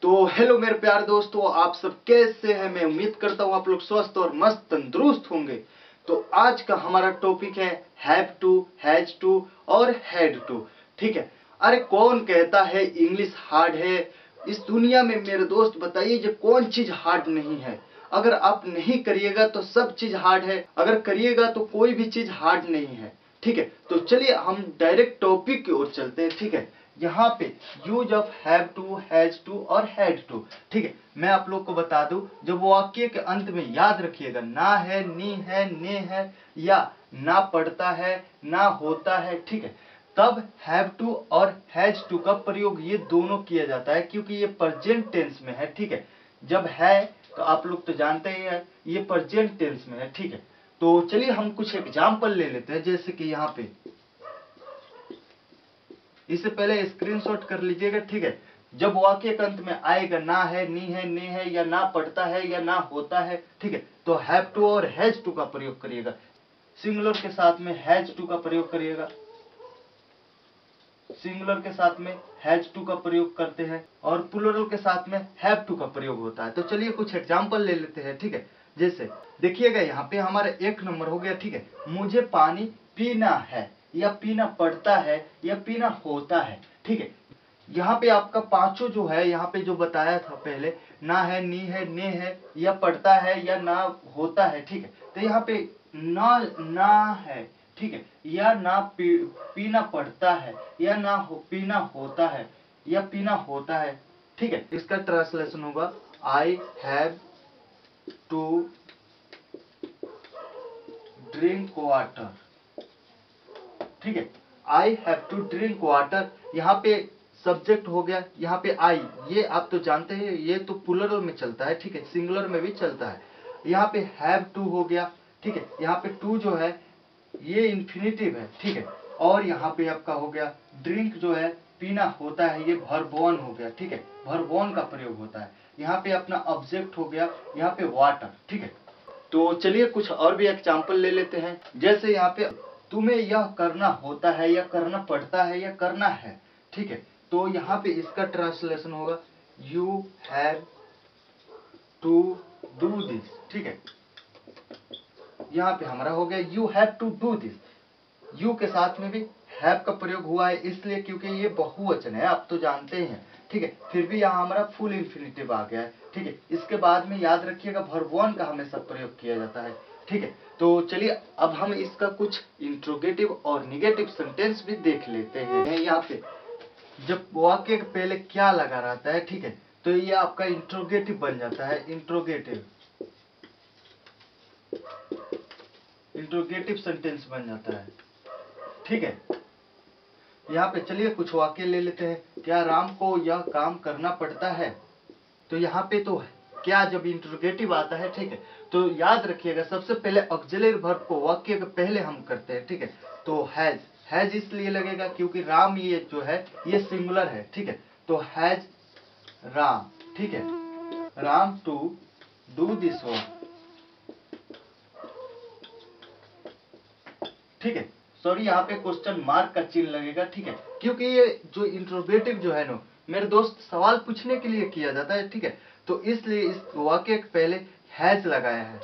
तो हेलो मेरे प्यारे दोस्तों, आप सब कैसे हैं। मैं उम्मीद करता हूं आप लोग स्वस्थ और मस्त तंदुरुस्त होंगे। तो आज का हमारा टॉपिक है हैव टू, हैज टू और हैड टू। ठीक है। अरे कौन कहता है इंग्लिश हार्ड है। इस दुनिया में मेरे दोस्त बताइए जो कौन चीज हार्ड नहीं है। अगर आप नहीं करिएगा तो सब चीज हार्ड है, अगर करिएगा तो कोई भी चीज हार्ड नहीं है। ठीक है। तो चलिए हम डायरेक्ट टॉपिक की ओर चलते हैं। ठीक है। यहाँ पे use of have to, has to और हैड टू। ठीक है। मैं आप लोग को बता दूं, जब वाक्य के अंत में याद रखिएगा ना है, नी है, ने है या ना पढ़ता है, ना होता है, ठीक है, तब हैव टू और हैज टू का प्रयोग ये दोनों किया जाता है, क्योंकि ये प्रेजेंट टेंस में है। ठीक है। जब है तो आप लोग तो जानते ही है ये प्रेजेंट टेंस में है। ठीक है। तो चलिए हम कुछ एग्जाम्पल ले लेते हैं। जैसे कि यहाँ पे इससे पहले स्क्रीनशॉट कर लीजिएगा। ठीक है। जब वाक्य के अंत में आएगा ना है, नी है, ने है या ना पढ़ता है या ना होता है, ठीक है, तो हैव टू और हैज टू का प्रयोग करिएगा। सिंगुलर के साथ में हैज टू का प्रयोग करिएगा, सिंगुलर के साथ में हैज टू का प्रयोग करते हैं और प्लूरल के साथ में हैव टू का प्रयोग होता है। तो चलिए कुछ एग्जाम्पल ले लेते हैं। ठीक है। जैसे देखिएगा यहाँ पे हमारा 1 नंबर हो गया। ठीक है। मुझे पानी पीना है या पीना पड़ता है या पीना होता है। ठीक है। यहाँ पे आपका पांचों जो है, यहाँ पे जो बताया था पहले, ना है, नी है, ने है या पढ़ता है या ना होता है। ठीक है। तो यहाँ पे ना है, ठीक है, या ना पीना पड़ता है या ना पीना होता है या पीना होता है। ठीक है। इसका ट्रांसलेशन होगा I have to drink water. ठीक है। I have to drink water, यहाँ पे सब्जेक्ट हो गया। यहाँ पे आई, ये आप तो जानते हैं ये तो प्लूरल में चलता है। ठीक है। सिंगुलर में भी चलता है। यहाँ पे हैव टू हो गया। ठीक है। यहाँ पे टू जो है ये इन्फिनिटिव है। ठीक है। और यहाँ पे आपका हो गया ड्रिंक जो है पीना होता है, ये वर्ब वन हो गया। ठीक है। वर्ब वन का प्रयोग होता है। यहाँ पे अपना ऑब्जेक्ट हो गया, यहाँ पे वाटर। ठीक है। तो चलिए कुछ और भी एग्जाम्पल ले लेते हैं। जैसे यहाँ पे तुम्हें यह करना होता है या करना पड़ता है या करना है। ठीक है। तो यहाँ पे इसका ट्रांसलेशन होगा you have to do this. ठीक है। यहाँ पे हमारा हो गया you have to do this. You के साथ में भी हैव का प्रयोग हुआ है, इसलिए क्योंकि ये बहुवचन है, आप तो जानते ही हैं। ठीक है। फिर भी यहाँ हमारा फुल इंफिनिटिव आ गया है। ठीक है। इसके बाद में याद रखिएगा वर्ब वन का हमेशा प्रयोग किया जाता है। ठीक है। तो चलिए अब हम इसका कुछ इंट्रोगेटिव और निगेटिव सेंटेंस भी देख लेते हैं। यहाँ पे जब वाक्य के पहले क्या लगा रहता है, ठीक है, तो ये आपका इंट्रोगेटिव बन जाता है। इंट्रोगेटिव सेंटेंस बन जाता है। ठीक है। यहाँ पे चलिए कुछ वाक्य ले लेते हैं। क्या राम को यह काम करना पड़ता है। तो यहाँ पे तो क्या जब इंट्रोगेटिव आता है, ठीक है, तो याद रखिएगा सबसे पहले ऑक्सिलरी वर्ब को वाक्य के पहले हम करते हैं। ठीक है। तो हैज इसलिए लगेगा क्योंकि राम ये जो है ये सिंगुलर है। ठीक है। तो हैज राम, ठीक है, Ram to do this work. ठीक है। सॉरी यहाँ पे क्वेश्चन मार्क का चिन्ह लगेगा। ठीक है। क्योंकि ये जो इंट्रोगेटिव जो है ना मेरे दोस्त सवाल पूछने के लिए किया जाता है। ठीक है। तो इसलिए इस वाक्य के पहले हैज लगाया है।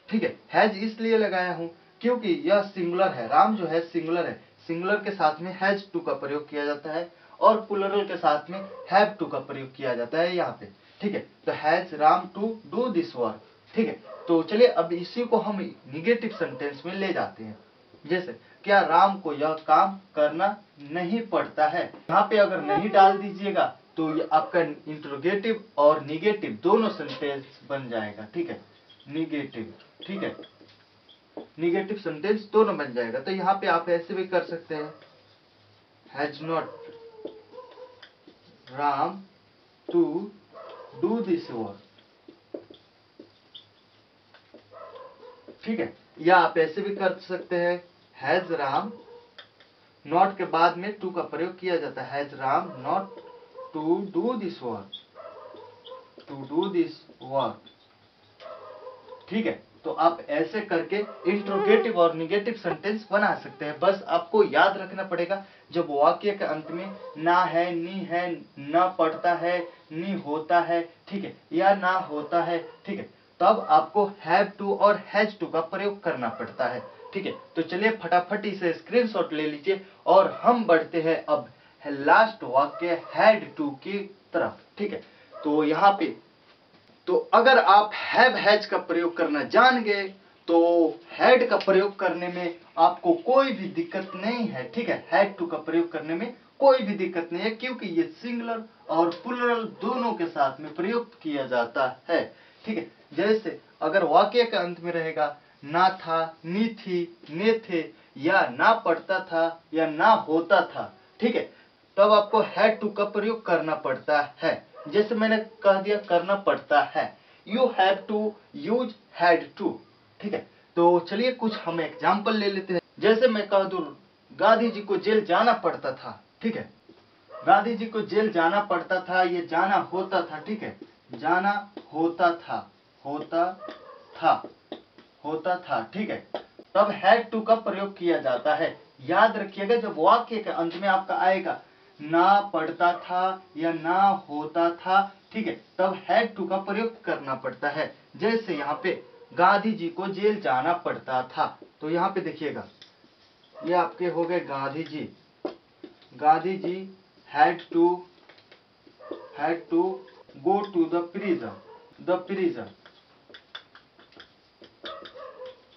ठीक है। हैज इसलिए लगाया हूं क्योंकि यह सिंगुलर है। राम जो है सिंगुलर है, सिंगुलर के साथ में हैज टू का प्रयोग किया जाता है और प्लूरल के साथ में हैव टू का प्रयोग किया जाता है यहाँ पे। ठीक है। तो has Ram to do this work. ठीक है। तो चलिए अब इसी को हम निगेटिव सेंटेंस में ले जाते हैं। जैसे क्या राम को यह काम करना नहीं पड़ता है। यहाँ पे अगर नहीं डाल दीजिएगा तो ये आपका इंट्रोगेटिव और निगेटिव दोनों सेंटेंस बन जाएगा। ठीक है। निगेटिव, ठीक है, निगेटिव सेंटेंस दोनों बन जाएगा। तो यहाँ पे आप ऐसे भी कर सकते हैं has not Ram to do this work. ठीक है। या आप ऐसे भी कर सकते हैं हैज राम, नॉट के बाद में टू का प्रयोग किया जाता है, has Ram not to do this work, to do this work. ठीक है। तो आप ऐसे करके इंट्रोगेटिव और निगेटिव सेंटेंस बना सकते हैं। बस आपको याद रखना पड़ेगा, जब वाक्य के अंत में ना है, नी है, ना पढ़ता है, नी होता है, ठीक है, या ना होता है, ठीक है, तब आपको हैव टू और हैज टू का प्रयोग करना पड़ता है। ठीक है, तो चलिए फटाफट इसे स्क्रीनशॉट ले लीजिए और हम बढ़ते हैं अब लास्ट वाक्य हैड टू की तरफ। ठीक है, तो यहाँ पे तो अगर आप हैव हैज का प्रयोग करना जान गए तो हैड का प्रयोग करने में आपको कोई भी दिक्कत नहीं है। ठीक है, हैड टू का प्रयोग करने में कोई भी दिक्कत नहीं है, क्योंकि ये सिंगुलर और प्लुरल दोनों के साथ में प्रयोग किया जाता है। ठीक है, जैसे अगर वाक्य के अंत में रहेगा ना था, नी थी, ने थे, या ना पढ़ता था या ना होता था, ठीक है, तब आपको हैड टू का प्रयोग करना पड़ता है। जैसे मैंने कह दिया करना पड़ता है, you have to use had to. ठीक है, तो चलिए कुछ हम एग्जाम्पल ले लेते हैं। जैसे मैं कह दूं गांधी जी को जेल जाना पड़ता था। ठीक है, गांधी जी को जेल जाना पड़ता था, ये जाना होता था। ठीक है, जाना होता था, होता था, होता था। ठीक है, तब हैड टू का प्रयोग किया जाता है। याद रखिएगा, जब वाक्य के अंत में आपका आएगा ना पढ़ता था या ना होता था, ठीक है, तब हैड टू का प्रयोग करना पड़ता है। जैसे यहाँ पे गांधी जी को जेल जाना पड़ता था, तो यहाँ पे देखिएगा ये आपके हो गए Gandhi ji. Gandhi ji had to go to the prison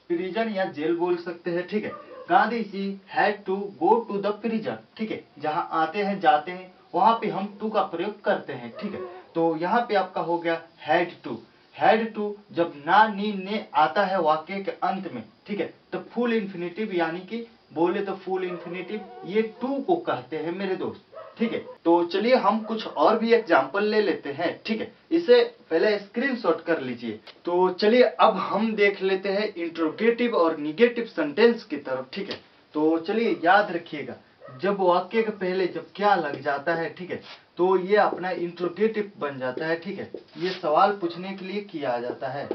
prison या जेल बोल सकते हैं। ठीक है, Gandhi ji had to go to the prison. ठीक है, जहां आते हैं जाते हैं वहां पे हम टू का प्रयोग करते हैं। ठीक है, तो यहाँ पे आपका हो गया हैड टू। हैड टू जब ना, नी, ने आता है वाक्य के अंत में, ठीक है, तो फुल इन्फिनिटिव यानी कि बोले तो फुल इन्फिनिटिव, ये टू को कहते हैं मेरे दोस्त। ठीक है, तो चलिए हम कुछ और भी एग्जाम्पल ले लेते हैं। ठीक है, इसे पहले स्क्रीनशॉट कर लीजिए। तो चलिए अब हम देख लेते हैं इंट्रोगेटिव और निगेटिव सेंटेंस की तरफ। ठीक है, तो चलिए याद रखिएगा, जब वाक्य के पहले जब क्या लग जाता है, ठीक है, तो ये अपना इंट्रोगेटिव बन जाता है। ठीक है, ये सवाल पूछने के लिए किया जाता है।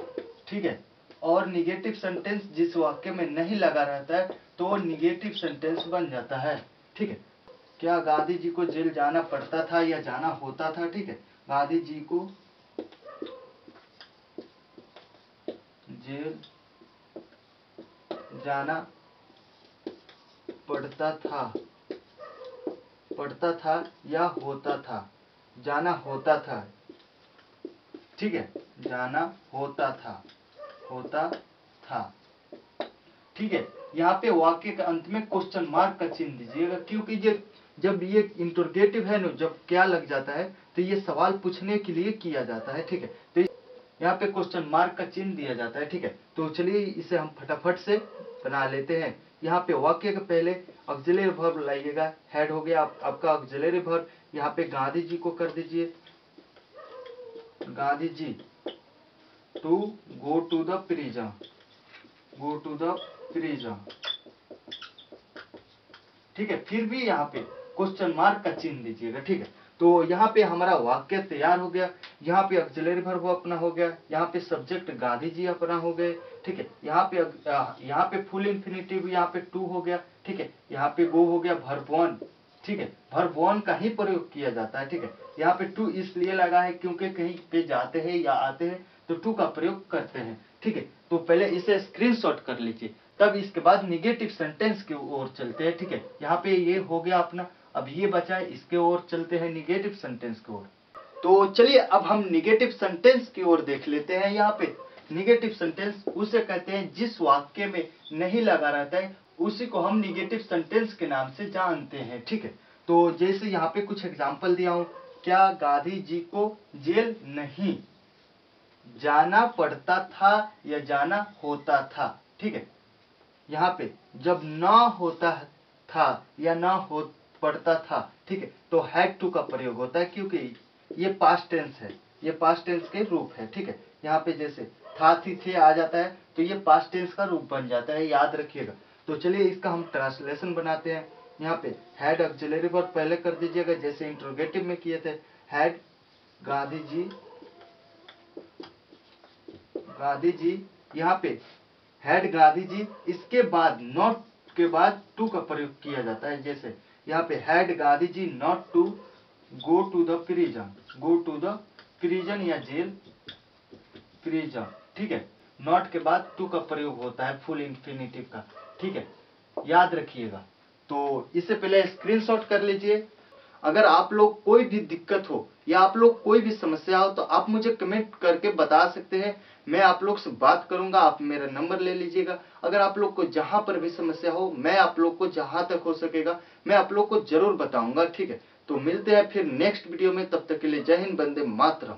ठीक है, और निगेटिव सेंटेंस जिस वाक्य में नहीं लगा रहता है तो वो निगेटिव सेंटेंस बन जाता है। ठीक है, क्या गांधी जी को जेल जाना पड़ता था या जाना होता था? ठीक है, गांधी जी को जेल जाना पड़ता था या होता था? जाना होता था। ठीक है, जाना होता था, होता था। ठीक है, यहाँ पे वाक्य के अंत में क्वेश्चन मार्क का चिन्ह दीजिएगा, क्योंकि जब ये इंटरोगेटिव है ना, जब क्या लग जाता है तो ये सवाल पूछने के लिए किया जाता है। ठीक है, तो यहाँ पे क्वेश्चन मार्क का चिन्ह दिया जाता है। ठीक है, तो चलिए इसे हम फटाफट से बना लेते हैं। यहाँ पे वाक्य के पहले ऑक्सिलरी वर्ब लाइएगा, हेड हो गया आपका ऑक्सिलरी वर्ब। यहाँ पे गांधी जी को कर दीजिए, Gandhi ji to go to the prison, go to the prison. ठीक है, फिर भी यहाँ पे क्वेश्चन मार्क का चिन्ह दीजिएगा। ठीक है, तो यहाँ पे हमारा वाक्य तैयार हो गया। यहाँ पे ऑक्सिलरी वर्ब अपना हो गया, यहाँ पे सब्जेक्ट गांधी जी अपना हो गए। ठीक है, यहाँ पे फुल इन्फिनिटिव, यहाँ पे टू हो गया। ठीक है, यहाँ पे गो हो गया वर्ब वन। ठीक है, वर्ब वन का ही प्रयोग किया जाता है। ठीक है, यहाँ पे टू इसलिए लगा है क्योंकि कहीं पे जाते हैं या आते हैं तो टू का प्रयोग करते हैं। ठीक है, तो पहले इसे स्क्रीनशॉट कर लीजिए, तब इसके बाद निगेटिव सेंटेंस की ओर चलते हैं। ठीक है, यहाँ पे ये हो गया अपना, अब ये बचा है, इसके ओर चलते हैं निगेटिव सेंटेंस की ओर। तो चलिए अब हम निगेटिव सेंटेंस की ओर देख लेते हैं। यहाँ पे निगेटिव सेंटेंस उसे कहते हैं जिस वाक्य में नहीं लगा रहता है, उसी को हम निगेटिव सेंटेंस के नाम से जानते हैं। ठीक है, तो जैसे यहाँ पे कुछ एग्जाम्पल दिया हूं, क्या गांधी जी को जेल नहीं जाना पड़ता था या जाना होता था? ठीक है, यहाँ पे जब ना होता था या ना हो पड़ता था, ठीक है, तो हैड टू का प्रयोग होता है, क्योंकि ये पास्ट टेंस है, ये पास्ट टेंस के रूप है। ठीक है, यहाँ पे जैसे था, थी, थे आ जाता है तो ये पास्ट टेंस का रूप बन जाता है, याद रखिएगा। तो चलिए इसका हम ट्रांसलेशन बनाते हैं। यहाँ पे हैड ऑक्सिलरी वर्ब पहले कर दीजिएगा, जैसे इंट्रोगेटिव में किए थे। हैड गांधी जी यहाँ पे हैड गांधी जी, इसके बाद नॉट के बाद टू का प्रयोग किया जाता है। जैसे यहाँ पे had Gandhi ji not to go to the prison, go to the prison या जेल, प्रिजन, ठीक है। नॉट के बाद टू का प्रयोग होता है फुल इंफिनिटिव का, ठीक है, याद रखिएगा। तो इससे पहले स्क्रीनशॉट कर लीजिए। अगर आप लोग कोई भी दिक्कत हो या आप लोग कोई भी समस्या हो तो आप मुझे कमेंट करके बता सकते हैं, मैं आप लोग से बात करूंगा। आप मेरा नंबर ले लीजिएगा। अगर आप लोग को जहां पर भी समस्या हो, मैं आप लोग को जहां तक हो सकेगा मैं आप लोग को जरूर बताऊंगा, ठीक है। तो मिलते हैं फिर नेक्स्ट वीडियो में, तब तक के लिए जय हिंद, वंदे मातरम।